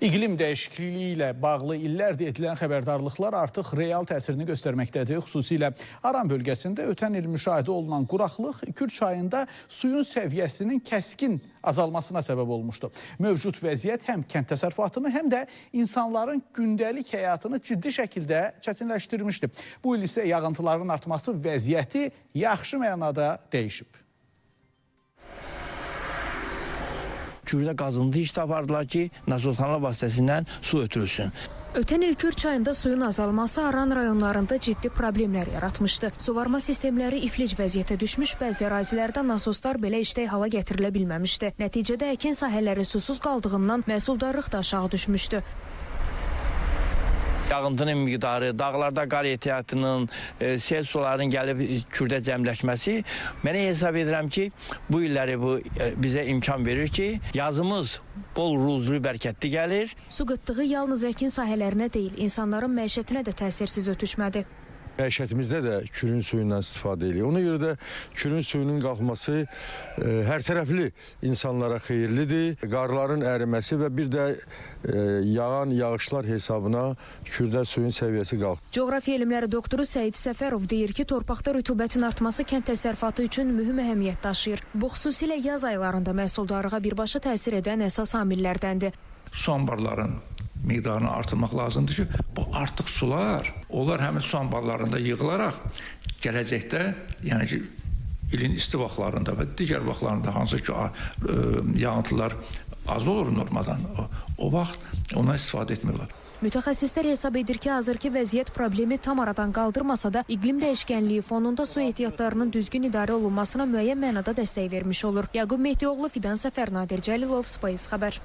İqlim dəyişikliyi ilə bağlı illərdir edilən xəbərdarlıqlar artıq real təsirini göstərməkdədir. Xüsusilə Aran bölgəsində ötən il müşahidə olunan quraqlıq Kür çayında suyun səviyyəsinin kəskin azalmasına səbəb olmuşdu. Mövcud vəziyyət həm kənd təsərrüfatını, həm də insanların gündəlik həyatını ciddi şəkildə çətinləşdirmişdi. Bu il isə yağıntıların artması vəziyyəti yaxşı mənada dəyişib. Kürdə qazıntı işdə apardılar ki, nasosxana vasitəsindən su ötürülsün. Ötən il Kür çayında suyun azalması Aran rayonlarında ciddi problemlər yaratmışdı. Suvarma sistemləri iflic vəziyyətə düşmüş, bəzi ərazilərdə nasoslar belə işlək hala gətirilə bilməmişdi. Nəticədə əkin sahələri susuz qaldığından məhsuldarlıq da aşağı düşmüşdü. Yağıntının miqdarı, dağlarda qar ehtiyatının, sel sularının gəlib Kürdə cəmləşməsi mənə hesab edirəm ki, bu illəri bizə imkan verir ki, yazımız bol ruzlu, bərəkətli gəlir. Su qıtlığı yalnız əkin sahələrinə deyil, insanların məişətinə də təsirsiz ötüşmədi. Məişətimizdə də Kürün suyundan istifadə edilir. Ona görə də Kürün suyunun qalxması hər tərəfli insanlara xeyirlidir. Qarların əriməsi və bir də yağan yağışlar hesabına Kürdə suyun səviyyəsi qalxır. Coğrafiya elmləri doktoru Səid Səfərov deyir ki, torpaqda rütubətin artması kənd təsərrüfatı üçün mühüm əhəmiyyət daşıyır. Bu xüsusilə yaz aylarında məhsuldarlığa birbaşa təsir edən əsas amillərdəndir. Su anbarların miqdarını artırmaq lazımdır ki, bu artıq sular, onlar həmin su anbarlarında yığılaraq gələcəkdə, yəni ki, ilin isti vaxtlarında və digər vaxtlarında hansı ki, yağıntılar az olur normadan, o vaxt ona istifadə etmək olar. Mütəxəssislər hesab edir ki, hazırki vəziyyət problemi tam aradan qaldırmasa da iqlim dəyişkənliyi fonunda su ehtiyatlarının düzgün idarə olunmasına müəyyən mənada dəstək vermiş olur. Yaqub Mehdioğlu, Fidan Səfər, Nadir Cəlilov, Space xəbər.